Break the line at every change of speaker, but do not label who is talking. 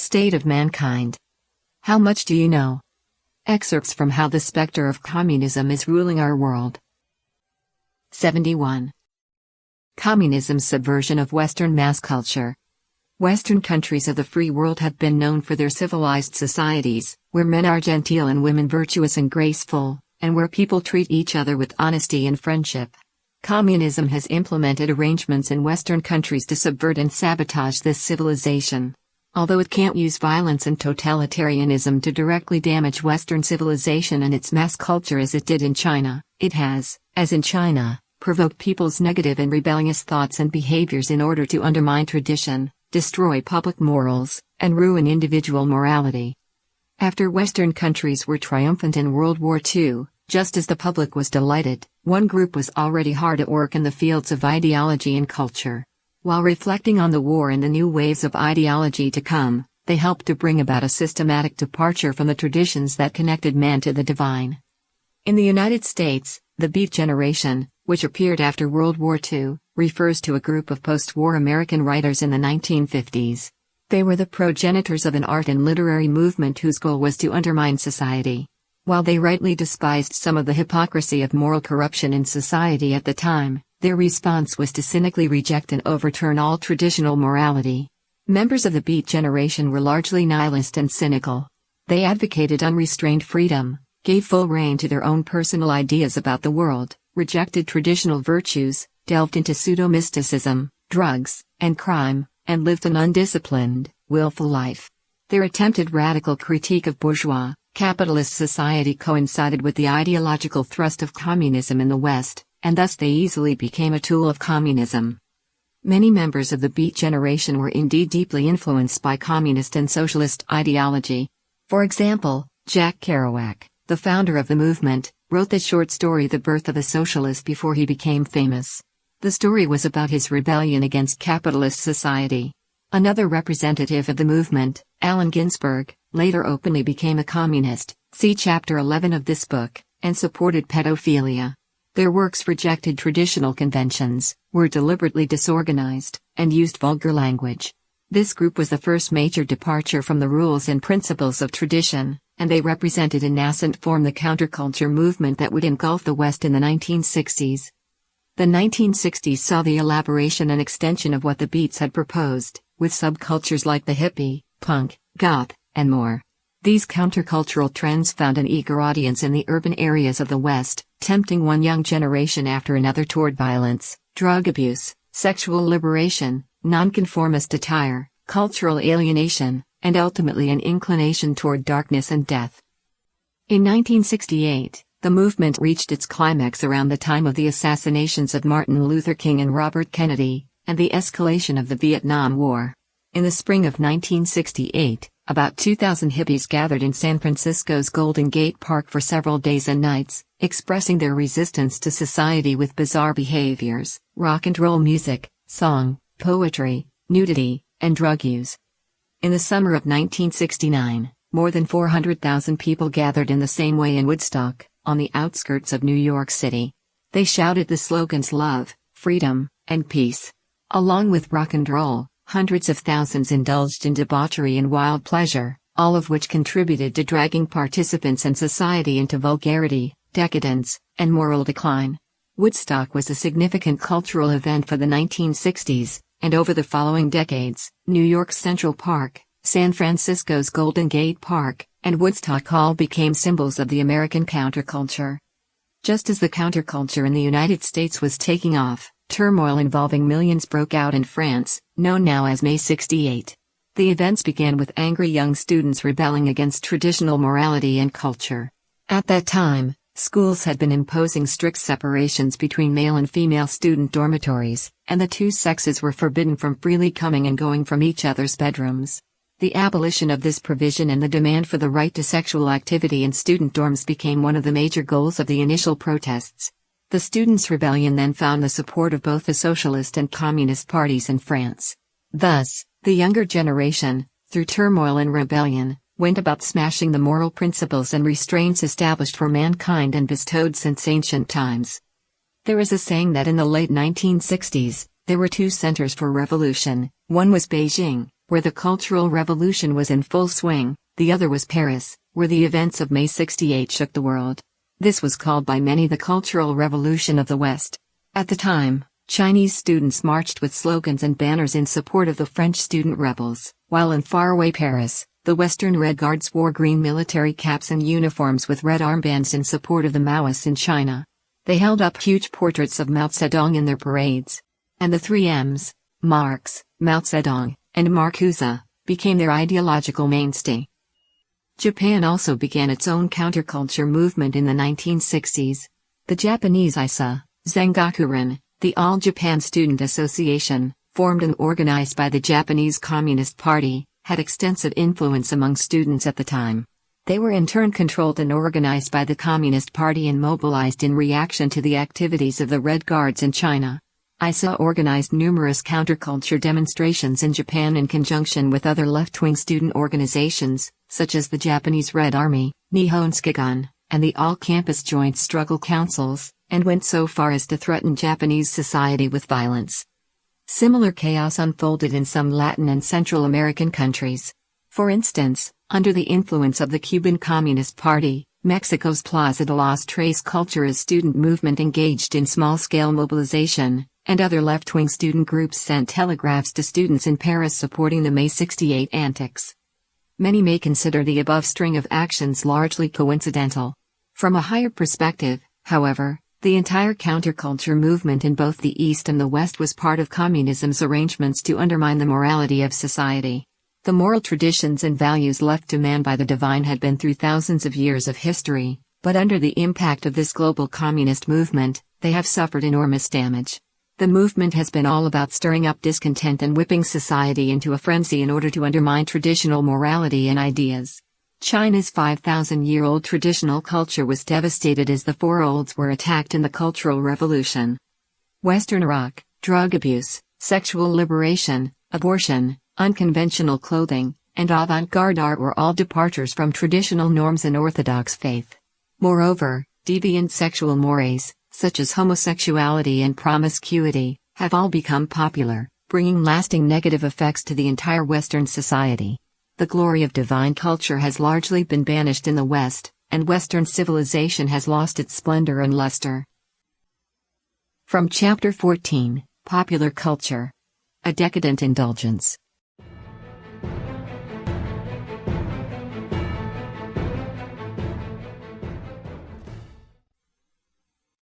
State of mankind. How much do you know? Excerpts from How the Spectre of Communism is Ruling Our World. 71. Communism's Subversion of Western Mass Culture. Western countries of the free world have been known for their civilized societies, where men are genteel and women virtuous and graceful, and where people treat each other with honesty and friendship. Communism has implemented arrangements in Western countries to subvert and sabotage this civilization. Although it can't use violence and totalitarianism to directly damage Western civilization and its mass culture as it did in China, it has, as in China, provoked people's negative and rebellious thoughts and behaviors in order to undermine tradition, destroy public morals, and ruin individual morality. After Western countries were triumphant in World War II, just as the public was delighted, one group was already hard at work in the fields of ideology and culture. While reflecting on the war and the new waves of ideology to come, they helped to bring about a systematic departure from the traditions that connected man to the divine. In the United States, the Beat Generation, which appeared after World War II, refers to a group of post-war American writers in the 1950s. They were the progenitors of an art and literary movement whose goal was to undermine society. While they rightly despised some of the hypocrisy of moral corruption in society at the time, their response was to cynically reject and overturn all traditional morality. Members of the Beat Generation were largely nihilist and cynical. They advocated unrestrained freedom, gave full rein to their own personal ideas about the world, rejected traditional virtues, delved into pseudo-mysticism, drugs, and crime, and lived an undisciplined, willful life. Their attempted radical critique of bourgeois, capitalist society coincided with the ideological thrust of communism in the West, and thus they easily became a tool of communism. Many members of the Beat Generation were indeed deeply influenced by communist and socialist ideology. For example, Jack Kerouac, the founder of the movement, wrote the short story The Birth of a Socialist before he became famous. The story was about his rebellion against capitalist society. Another representative of the movement, Allen Ginsberg, later openly became a communist, see Chapter 11 of this book, and supported pedophilia. Their works rejected traditional conventions, were deliberately disorganized, and used vulgar language. This group was the first major departure from the rules and principles of tradition, and they represented in nascent form the counterculture movement that would engulf the West in the 1960s. The 1960s saw the elaboration and extension of what the Beats had proposed, with subcultures like the hippie, punk, goth, and more. These countercultural trends found an eager audience in the urban areas of the West, tempting one young generation after another toward violence, drug abuse, sexual liberation, nonconformist attire, cultural alienation, and ultimately an inclination toward darkness and death. In 1968, the movement reached its climax around the time of the assassinations of Martin Luther King and Robert Kennedy, and the escalation of the Vietnam War. In the spring of 1968, about 2,000 hippies gathered in San Francisco's Golden Gate Park for several days and nights, expressing their resistance to society with bizarre behaviors, rock and roll music, song, poetry, nudity, and drug use. In the summer of 1969, more than 400,000 people gathered in the same way in Woodstock, on the outskirts of New York City. They shouted the slogans love, freedom, and peace. Along with rock and roll, hundreds of thousands indulged in debauchery and wild pleasure, all of which contributed to dragging participants and society into vulgarity, decadence, and moral decline. Woodstock was a significant cultural event for the 1960s, and over the following decades, New York's Central Park, San Francisco's Golden Gate Park, and Woodstock all became symbols of the American counterculture. Just as the counterculture in the United States was taking off, turmoil involving millions broke out in France, known now as May '68. The events began with angry young students rebelling against traditional morality and culture. At that time, schools had been imposing strict separations between male and female student dormitories, and the two sexes were forbidden from freely coming and going from each other's bedrooms. The abolition of this provision and the demand for the right to sexual activity in student dorms became one of the major goals of the initial protests. The students' rebellion then found the support of both the socialist and communist parties in France. Thus, the younger generation, through turmoil and rebellion, went about smashing the moral principles and restraints established for mankind and bestowed since ancient times. There is a saying that in the late 1960s, there were two centers for revolution. One was Beijing, where the Cultural Revolution was in full swing. The other was Paris, where the events of May '68 shook the world. This was called by many the Cultural Revolution of the West. At the time, Chinese students marched with slogans and banners in support of the French student rebels, while in faraway Paris, the Western Red Guards wore green military caps and uniforms with red armbands in support of the Maoists in China. They held up huge portraits of Mao Zedong in their parades. And the three M's, Marx, Mao Zedong, and Marcuse, became their ideological mainstay. Japan also began its own counterculture movement in the 1960s. The Japanese ISA, Zengakuren, the All Japan Student Association, formed and organized by the Japanese Communist Party, had extensive influence among students at the time. They were in turn controlled and organized by the Communist Party and mobilized in reaction to the activities of the Red Guards in China. ISA organized numerous counterculture demonstrations in Japan in conjunction with other left-wing student organizations, such as the Japanese Red Army, Nihon Skigun, and the All-Campus Joint Struggle Councils, and went so far as to threaten Japanese society with violence. Similar chaos unfolded in some Latin and Central American countries. For instance, under the influence of the Cuban Communist Party, Mexico's Plaza de las Tres Culturas student movement engaged in small-scale mobilization, and other left-wing student groups sent telegraphs to students in Paris supporting the May '68 antics. Many may consider the above string of actions largely coincidental. From a higher perspective, however, the entire counterculture movement in both the East and the West was part of communism's arrangements to undermine the morality of society. The moral traditions and values left to man by the divine had been through thousands of years of history, but under the impact of this global communist movement, they have suffered enormous damage. The movement has been all about stirring up discontent and whipping society into a frenzy in order to undermine traditional morality and ideas. China's 5,000-year-old traditional culture was devastated as the Four Olds were attacked in the Cultural Revolution. Western rock, drug abuse, sexual liberation, abortion, unconventional clothing, and avant-garde art were all departures from traditional norms and orthodox faith. Moreover, deviant sexual mores, such as homosexuality and promiscuity, have all become popular, bringing lasting negative effects to the entire Western society. The glory of divine culture has largely been banished in the West, and Western civilization has lost its splendor and luster. From Chapter 14, Popular Culture. A Decadent Indulgence.